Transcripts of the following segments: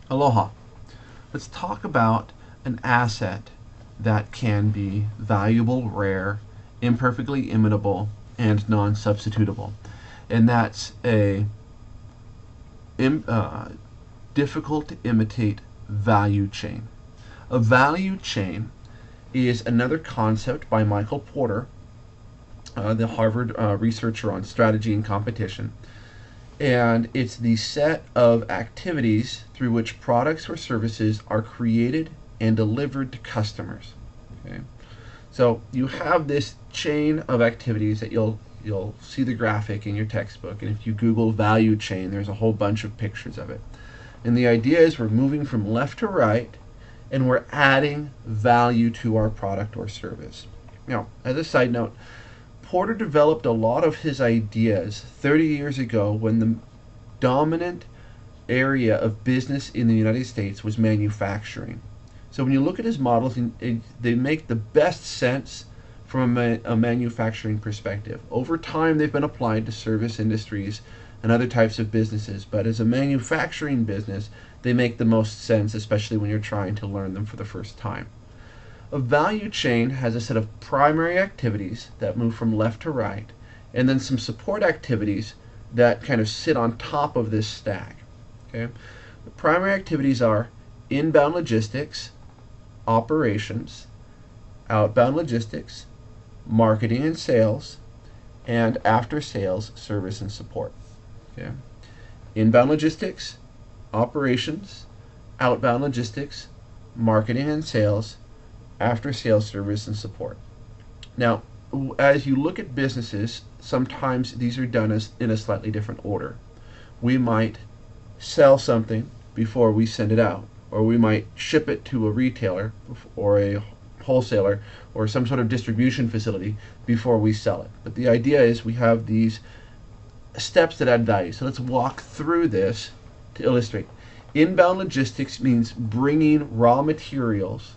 Aloha. Let's talk about an asset that can be valuable, rare, imperfectly imitable, and non-substitutable. And that's a difficult to imitate value chain. A value chain is another concept by Michael Porter, the Harvard researcher on strategy and competition. And it's the set of activities through which products or services are created and delivered to customers. Okay? So you have this chain of activities that you'll see the graphic in your textbook, and if you Google value chain, there's a whole bunch of pictures of it. And the idea is we're moving from left to right, and we're adding value to our product or service. Now, as a side note, Porter developed a lot of his ideas 30 years ago when the dominant area of business in the United States was manufacturing. So when you look at his models, they make the best sense from a manufacturing perspective. Over time, they've been applied to service industries and other types of businesses, but as a manufacturing business, they make the most sense, especially when you're trying to learn them for the first time. A value chain has a set of primary activities that move from left to right, and then some support activities that kind of sit on top of this stack. Okay? The primary activities are inbound logistics, operations, outbound logistics, marketing and sales, and after sales service and support. Okay? Inbound logistics, operations, outbound logistics, marketing and sales, after sales service and support. Now, as you look at businesses, sometimes these are done in a slightly different order. We might sell something before we send it out, or we might ship it to a retailer or a wholesaler or some sort of distribution facility before we sell it. But the idea is we have these steps that add value. So let's walk through this to illustrate. Inbound logistics means bringing raw materials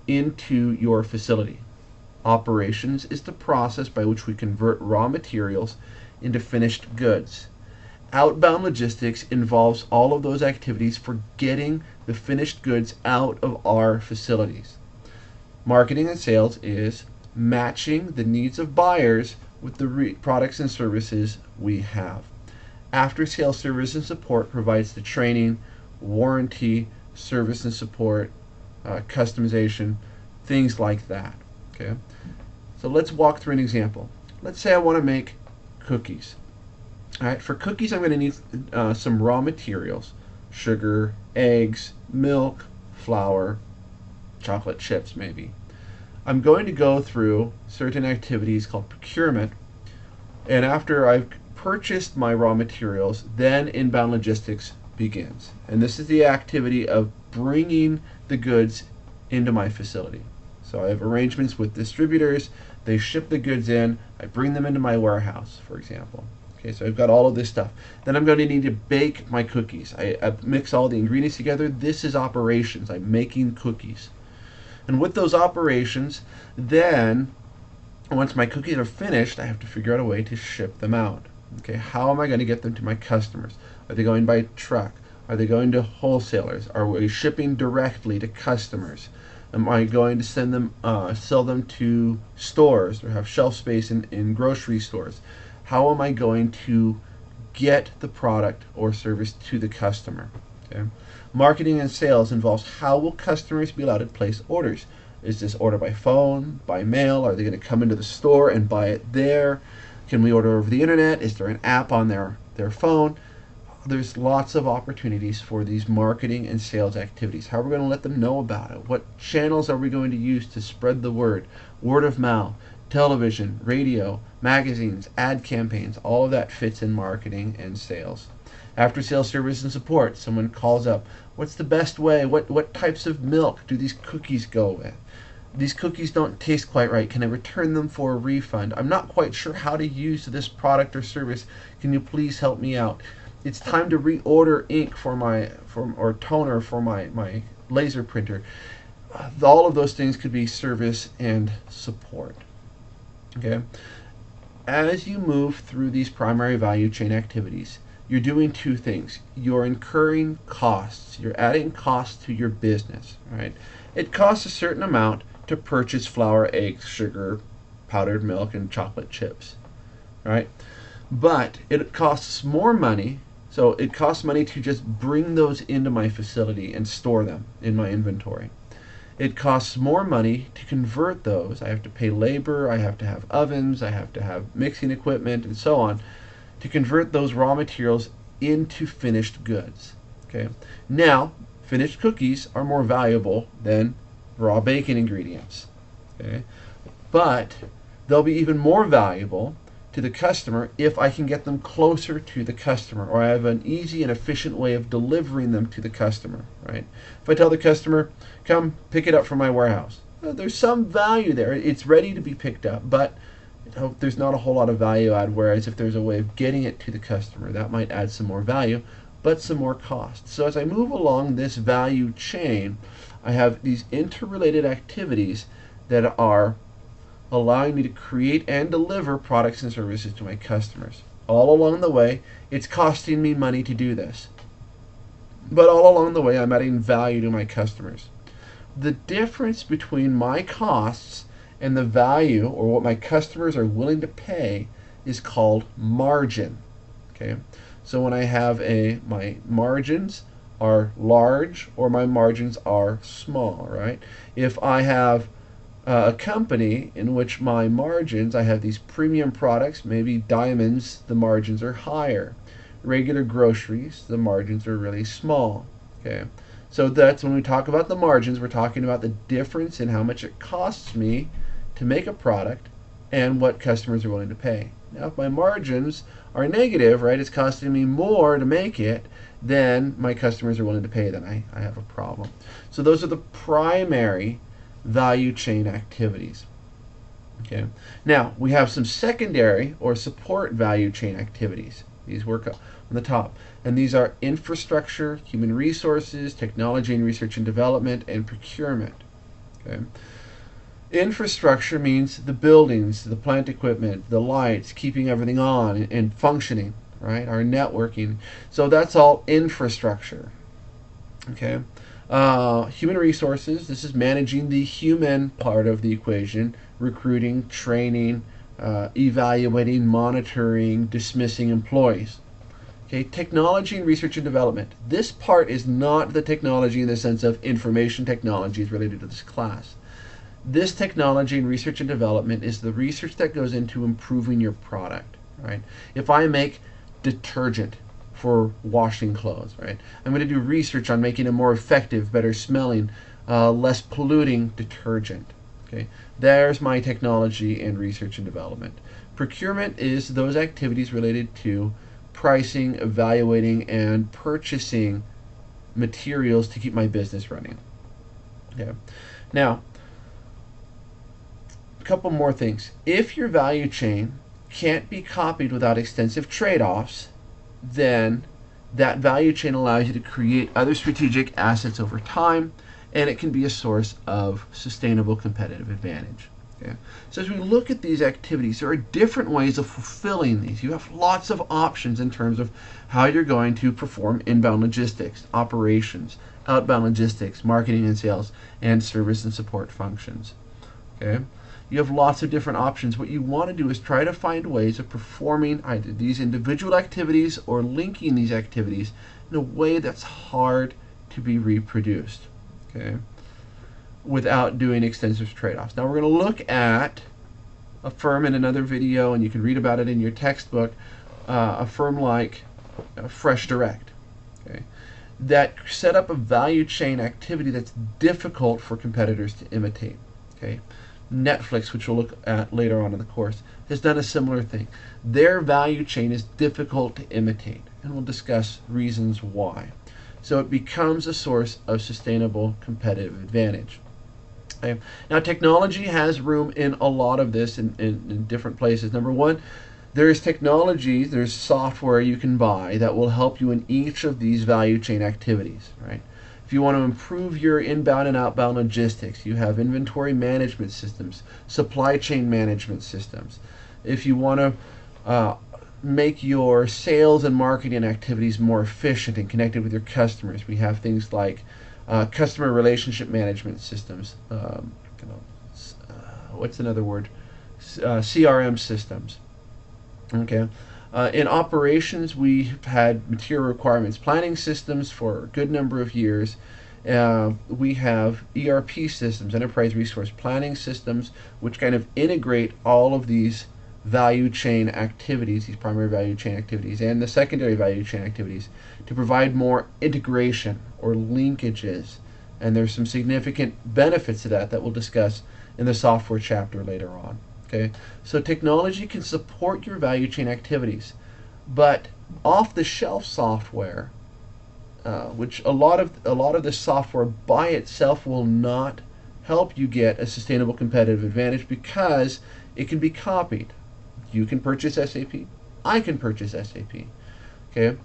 into your facility. Operations is the process by which we convert raw materials into finished goods. Outbound logistics involves all of those activities for getting the finished goods out of our facilities. Marketing and sales is matching the needs of buyers with the products and services we have. After sales service and support provides the training, warranty, service and support, customization, things like that. Okay, so let's walk through an example. Let's say I want to make cookies. All right, for cookies, I'm going to need some raw materials: sugar, eggs, milk, flour, chocolate chips, maybe. I'm going to go through certain activities called procurement, and after I've purchased my raw materials, then inbound logistics begins. And this is the activity of bringing the goods into my facility. So I have arrangements with distributors, they ship the goods in, I bring them into my warehouse, for example. Okay, so I've got all of this stuff. Then I'm going to need to bake my cookies. I mix all the ingredients together. This is operations. I'm making cookies. And with those operations, then once my cookies are finished, I have to figure out a way to ship them out. Okay, how am I going to get them to my customers? Are they going by truck? Are they going to wholesalers? Are we shipping directly to customers? Am I going to send them, sell them to stores or have shelf space in grocery stores? How am I going to get the product or service to the customer? Okay. Marketing and sales involves how will customers be allowed to place orders? Is this order by phone, by mail? Are they going to come into the store and buy it there? Can we order over the internet? Is there an app on their phone? There's lots of opportunities for these marketing and sales activities. How are we going to let them know about it? What channels are we going to use to spread the word? Word of mouth, television, radio, magazines, ad campaigns, all of that fits in marketing and sales. After sales service and support, someone calls up, what's the best way? What types of milk do these cookies go with? These cookies don't taste quite right. Can I return them for a refund? I'm not quite sure how to use this product or service. Can you please help me out? It's time to reorder ink or toner for my laser printer. All of those things could be service and support. Okay? As you move through these primary value chain activities, you're doing two things. You're incurring costs. You're adding costs to your business, right? It costs a certain amount to purchase flour, eggs, sugar, powdered milk, and chocolate chips, right? But it costs more money. So it costs money to just bring those into my facility and store them in my inventory. It costs more money to convert those. I have to pay labor, I have to have ovens, I have to have mixing equipment, and so on, to convert those raw materials into finished goods. Okay. Now, finished cookies are more valuable than raw bacon ingredients. Okay. But they'll be even more valuable to the customer if I can get them closer to the customer, or I have an easy and efficient way of delivering them to the customer, right? If I tell the customer, come pick it up from my warehouse, well, there's some value there. It's ready to be picked up, but there's not a whole lot of value add, whereas if there's a way of getting it to the customer, that might add some more value, but some more cost. So as I move along this value chain, I have these interrelated activities that are allowing me to create and deliver products and services to my customers. All along the way, it's costing me money to do this. But all along the way, I'm adding value to my customers. The difference between my costs and the value, or what my customers are willing to pay, is called margin. Okay, so when I have my margins are large or my margins are small, right? If I have a company in which my margins, I have these premium products, maybe diamonds, the margins are higher. Regular groceries, the margins are really small. Okay, so that's when we talk about the margins, we're talking about the difference in how much it costs me to make a product and what customers are willing to pay. Now, if my margins are negative, right, it's costing me more to make it than my customers are willing to pay, then I have a problem. So those are the primary value chain activities. Okay. Now, we have some secondary or support value chain activities. These work on the top. And these are infrastructure, human resources, technology and research and development, and procurement. Okay. Infrastructure means the buildings, the plant equipment, the lights, keeping everything on and functioning, right? Our networking. So that's all infrastructure. Okay. Human resources, this is managing the human part of the equation, recruiting, training, evaluating, monitoring, dismissing employees. Okay, technology and research and development. This part is not the technology in the sense of information technology is related to this class. This technology and research and development is the research that goes into improving your product, right? If I make detergent for washing clothes, right, I'm going to do research on making a more effective, better smelling, less polluting detergent. Okay, there's my technology and research and development. Procurement is those activities related to pricing, evaluating, and purchasing materials to keep my business running. Okay, now a couple more things. If your value chain can't be copied without extensive trade-offs, then that value chain allows you to create other strategic assets over time, and it can be a source of sustainable competitive advantage. Okay? So as we look at these activities, there are different ways of fulfilling these. You have lots of options in terms of how you're going to perform inbound logistics, operations, outbound logistics, marketing and sales, and service and support functions. Okay? You have lots of different options. What you want to do is try to find ways of performing either these individual activities or linking these activities in a way that's hard to be reproduced, okay, without doing extensive trade-offs. Now we're going to look at a firm in another video, and you can read about it in your textbook, a firm like Fresh Direct, okay, that set up a value chain activity that's difficult for competitors to imitate. Okay. Netflix, which we'll look at later on in the course, has done a similar thing. Their value chain is difficult to imitate, and we'll discuss reasons why. So it becomes a source of sustainable competitive advantage. Okay. Now, technology has room in a lot of this in different places. Number one, there's technology, there's software you can buy that will help you in each of these value chain activities, right? If you want to improve your inbound and outbound logistics, you have inventory management systems, supply chain management systems. If you want to make your sales and marketing activities more efficient and connected with your customers. We have things like customer relationship management systems. What's another word? CRM systems. Okay. In operations, we've had material requirements planning systems for a good number of years. We have ERP systems, enterprise resource planning systems, which kind of integrate all of these value chain activities, these primary value chain activities, and the secondary value chain activities to provide more integration or linkages. And there's some significant benefits to that we'll discuss in the software chapter later on. Okay, so technology can support your value chain activities, but off-the-shelf software, which a lot of the software by itself will not help you get a sustainable competitive advantage because it can be copied. You can purchase SAP. I can purchase SAP. Okay,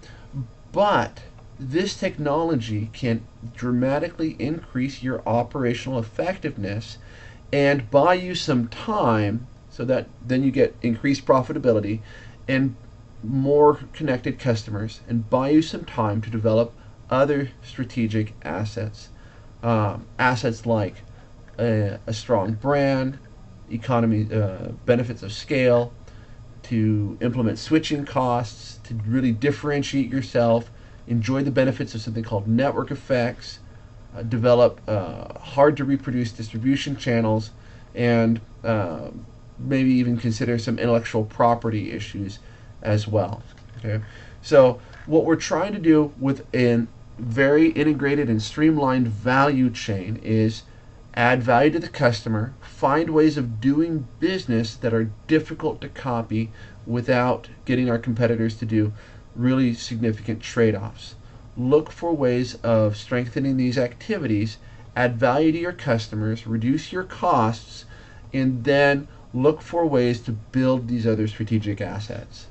but this technology can dramatically increase your operational effectiveness and buy you some time so that then you get increased profitability and more connected customers, and buy you some time to develop other strategic assets. Assets like a strong brand, economy, benefits of scale, to implement switching costs, to really differentiate yourself, enjoy the benefits of something called network effects, develop hard to reproduce distribution channels, and maybe even consider some intellectual property issues as well. Okay, so what we're trying to do with a very integrated and streamlined value chain is add value to the customer, find ways of doing business that are difficult to copy without getting our competitors to do really significant trade-offs. Look for ways of strengthening these activities, add value to your customers, reduce your costs, and then look for ways to build these other strategic assets.